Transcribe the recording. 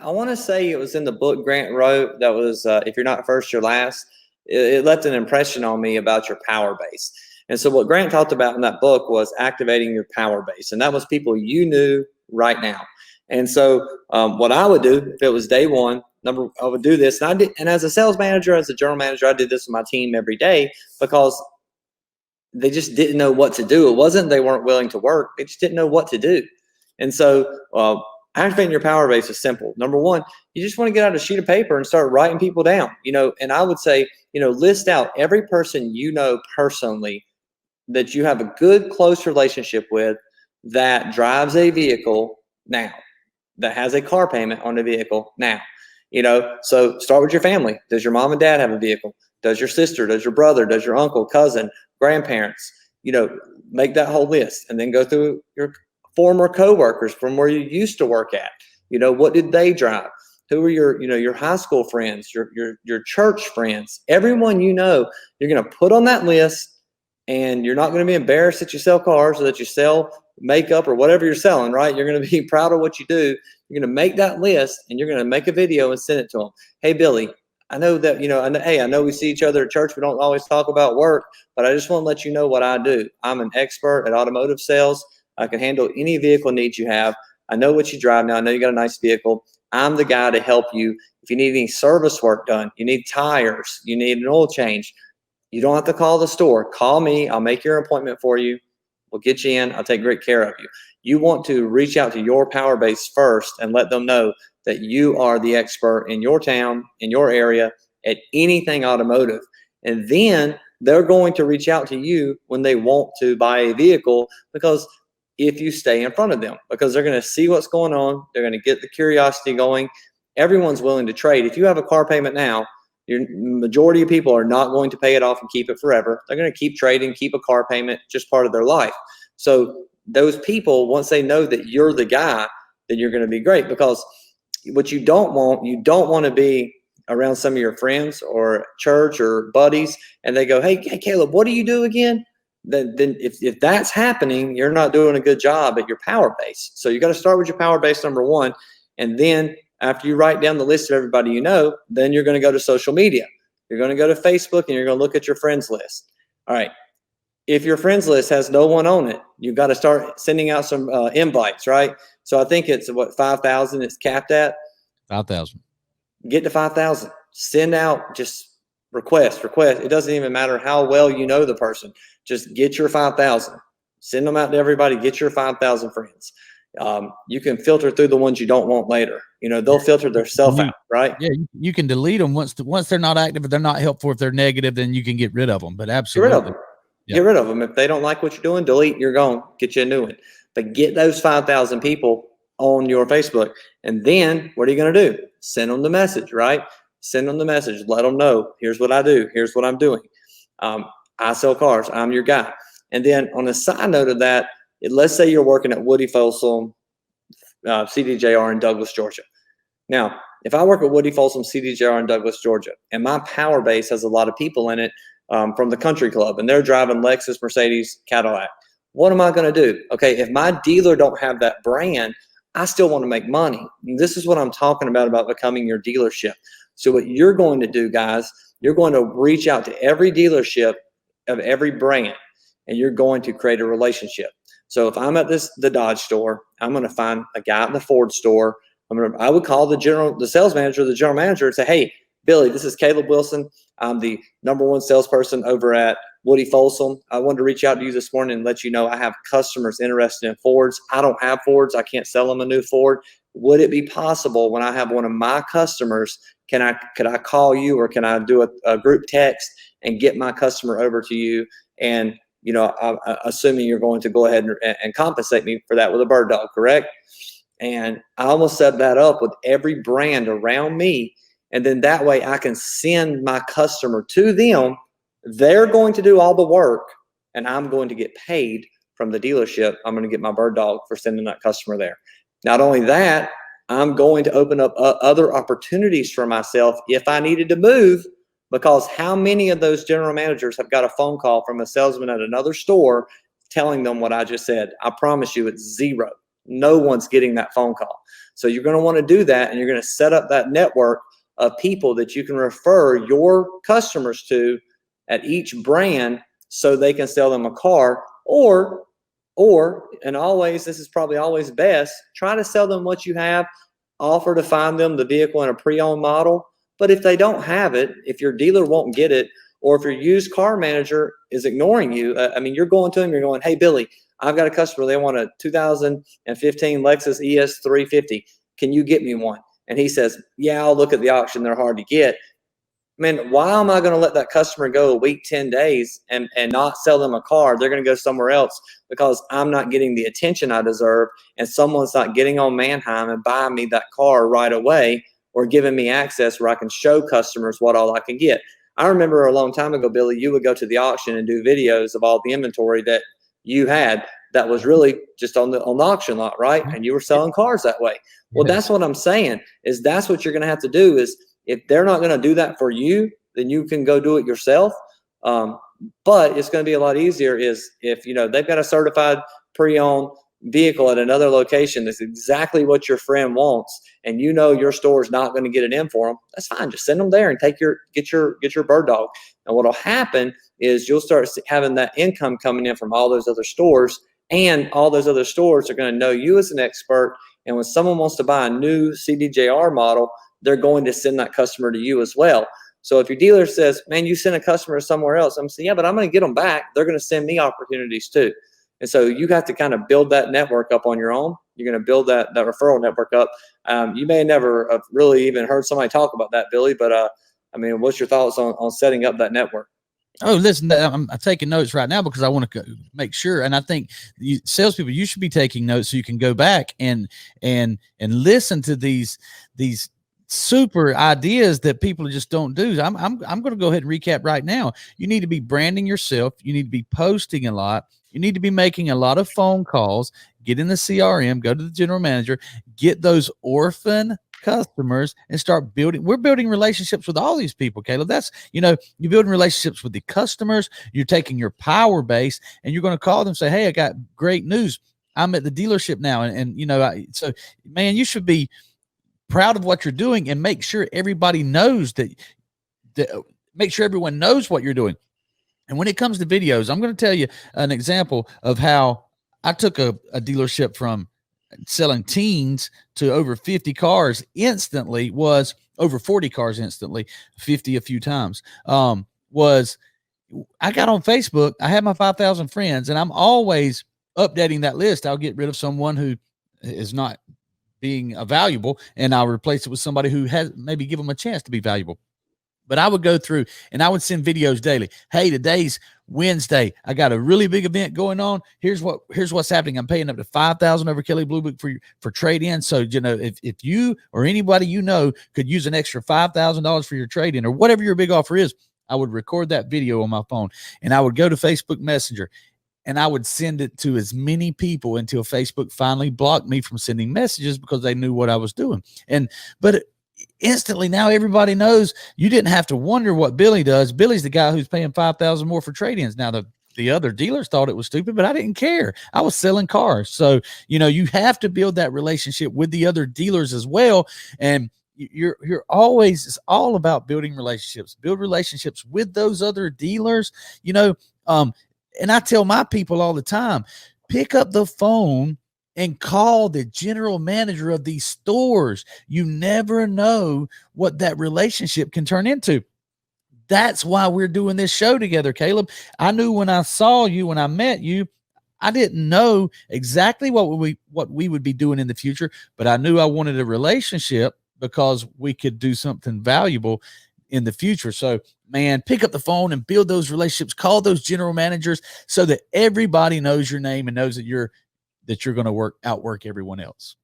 I want to say it was in the book Grant wrote that was, if you're not first, you're last. It left an impression on me about your power base. And so what Grant talked about in that book was activating your power base. And that was people you knew right now. And so what I would do if it was day one, I would do this. And as a sales manager, as a general manager, I did this with my team every day because they just didn't know what to do. It wasn't they weren't willing to work. They just didn't know what to do. And so activating your power base is simple. Number one, you just want to get out a sheet of paper and start writing people down. And I would say, list out every person you know personally that you have a good, close relationship with that drives a vehicle now, that has a car payment on a vehicle now. So start with your family. Does your mom and dad have a vehicle? Does your sister, does your brother, does your uncle, cousin, grandparents? Make that whole list and then go through your former coworkers from where you used to work at. What did they drive? Who are your high school friends, your church friends? Everyone you're going to put on that list, and you're not going to be embarrassed that you sell cars or that you sell makeup or whatever you're selling, right? You're going to be proud of what you do. You're going to make that list, and you're going to make a video and send it to them. Hey, Billy, I know that, I know we see each other at church. We don't always talk about work, but I just want to let you know what I do. I'm an expert at automotive sales. I can handle any vehicle needs you have. I know what you drive now. I know you got a nice vehicle. I'm the guy to help you. If you need any service work done, you need tires, you need an oil change, you don't have to call the store. Call me. I'll make your appointment for you. We'll get you in. I'll take great care of you. You want to reach out to your power base first and let them know that you are the expert in your town, in your area, at anything automotive. And then they're going to reach out to you when they want to buy a vehicle, because if you stay in front of them, because they're going to see what's going on. They're going to get the curiosity going. Everyone's willing to trade. If you have a car payment now, your majority of people are not going to pay it off and keep it forever. They're going to keep trading, keep a car payment, just part of their life. So those people, once they know that you're the guy, then you're going to be great. Because what you don't want to be around some of your friends or church or buddies, and they go, hey Caleb, what do you do again? Then if that's happening, you're not doing a good job at your power base. So you got to start with your power base, number one. And then after you write down the list of everybody you know, then you're going to go to social media. You're going to go to Facebook, and you're going to look at your friends list. All right. If your friends list has no one on it, you've got to start sending out some invites, right? So I think it's 5,000 it's capped at? 5,000. Get to 5,000. Send out just request. It doesn't even matter how well you know the person. Just get your 5,000. Send them out to everybody. Get your 5,000 friends. You can filter through the ones you don't want later. They'll filter themselves out, right? Yeah, you can delete them once they're not active. If they're not helpful, if they're negative, then you can get rid of them. But absolutely, get rid of them. Yep. Get rid of them. If they don't like what you're doing, delete. You're gone. Get you a new one. But get those 5,000 people on your Facebook, and then what are you going to do? Send them the message, right? Send them the message. Let them know. Here's what I do. Here's what I'm doing. I sell cars. I'm your guy. And then on a side note of that, let's say you're working at Woody Folsom, CDJR in Douglas, Georgia. Now, if I work at Woody Folsom, CDJR in Douglas, Georgia, and my power base has a lot of people in it from the country club, and they're driving Lexus, Mercedes, Cadillac, what am I going to do? Okay, if my dealer don't have that brand, I still want to make money. And this is what I'm talking about becoming your dealership. So what you're going to do, guys, you're going to reach out to every dealership of every brand, and you're going to create a relationship. So if I'm at the Dodge store, I'm going to find a guy at the Ford store. I would call the sales manager, the general manager, and say, hey, Billy, this is Caleb Wilson. I'm the #1 salesperson over at Woody Folsom. I wanted to reach out to you this morning and let you know I have customers interested in Fords. I don't have Fords. I can't sell them a new Ford. Would it be possible when I have one of my customers, could I call you, or can I do a group text and get my customer over to you? And assuming you're going to go ahead and compensate me for that with a bird dog, correct? And I almost set that up with every brand around me. And then that way I can send my customer to them. They're going to do all the work, and I'm going to get paid from the dealership. I'm going to get my bird dog for sending that customer there. Not only that, I'm going to open up other opportunities for myself if I needed to move, because how many of those general managers have got a phone call from a salesman at another store telling them what I just said? I promise you it's zero. no one's getting that phone call. So you're going to want to do that, and you're going to set up that network of people that you can refer your customers to at each brand so they can sell them a car. And always, this is probably always best, try to sell them what you have, offer to find them the vehicle in a pre-owned model. But if they don't have it, if your dealer won't get it, or if your used car manager is ignoring you, I mean, you're going to him, you're going, hey, Billy, I've got a customer. They want a 2015 Lexus ES 350. Can you get me one? And he says, yeah, I'll look at the auction. They're hard to get. Man, why am I going to let that customer go a week, 10 days and not sell them a car? They're going to go somewhere else because I'm not getting the attention I deserve, and someone's not getting on Manheim and buying me that car right away, or giving me access where I can show customers what all I can get. I remember a long time ago, Billy, you would go to the auction and do videos of all the inventory that you had that was really just on the auction lot, right? And you were selling cars that way. Well, that's what I'm saying, is that's what you're going to have to do. Is if they're not going to do that for you, then you can go do it yourself. But it's going to be a lot easier is if, you know, they've got a certified pre-owned vehicle at another location that's exactly what your friend wants, and you know your store is not going to get it in for them, that's fine. Just send them there and get your bird dog. And what'll happen is you'll start having that income coming in from all those other stores, and all those other stores are going to know you as an expert. And when someone wants to buy a new CDJR model, they're going to send that customer to you as well. So if your dealer says, man, you send a customer somewhere else, I'm saying, yeah, but I'm going to get them back. They're going to send me opportunities too. And so you have to kind of build that network up on your own. You're going to build that referral network up. You may never have really even heard somebody talk about that, Billy, but I mean, what's your thoughts on setting up that network? Oh, listen, I'm taking notes right now because I want to make sure. And I think salespeople, you should be taking notes so you can go back and listen to these super ideas that people just don't do. I'm going to go ahead and recap right now. You need to be branding yourself. You need to be posting a lot. You need to be making a lot of phone calls, get in the CRM, go to the general manager, get those orphan customers and start building. We're building relationships with all these people, Caleb. That's, you know, you're building relationships with the customers. You're taking your power base and you're going to call them and say, hey, I got great news. I'm at the dealership now. And you know, so man, you should be proud of what you're doing and make sure everybody knows that make sure everyone knows what you're doing. And when it comes to videos, I'm going to tell you an example of how I took a dealership from selling teens to over 50 cars instantly, was over 40 cars instantly, 50 a few times. Was I got on Facebook, I had my 5,000 friends, and I'm always updating that list. I'll get rid of someone who is not being valuable, and I'll replace it with somebody who has, maybe give them a chance to be valuable. But I would go through and I would send videos daily. Hey, today's Wednesday. I got a really big event going on. Here's what's happening. I'm paying up to $5,000 over Kelley Blue Book for trade-in. So, you know, if you or anybody you know could use an extra $5,000 for your trade-in or whatever your big offer is, I would record that video on my phone and I would go to Facebook Messenger and I would send it to as many people until Facebook finally blocked me from sending messages because they knew what I was doing. But instantly now everybody knows. You didn't have to wonder what Billy does. Billy's the guy who's paying $5,000 more for trade-ins. Now the other dealers thought it was stupid, but I didn't care. I was selling cars. So, you know, you have to build that relationship with the other dealers as well. And you're always, it's all about building relationships. Build relationships with those other dealers, you know. And I tell my people all the time, pick up the phone and call the general manager of these stores. You never know what that relationship can turn into. That's why we're doing this show together, Caleb. I knew when I saw you, when I met you, I didn't know exactly what we would be doing in the future, but I knew I wanted a relationship because we could do something valuable in the future. So, man, pick up the phone and build those relationships. Call those general managers so that everybody knows your name and knows that you're going to outwork everyone else.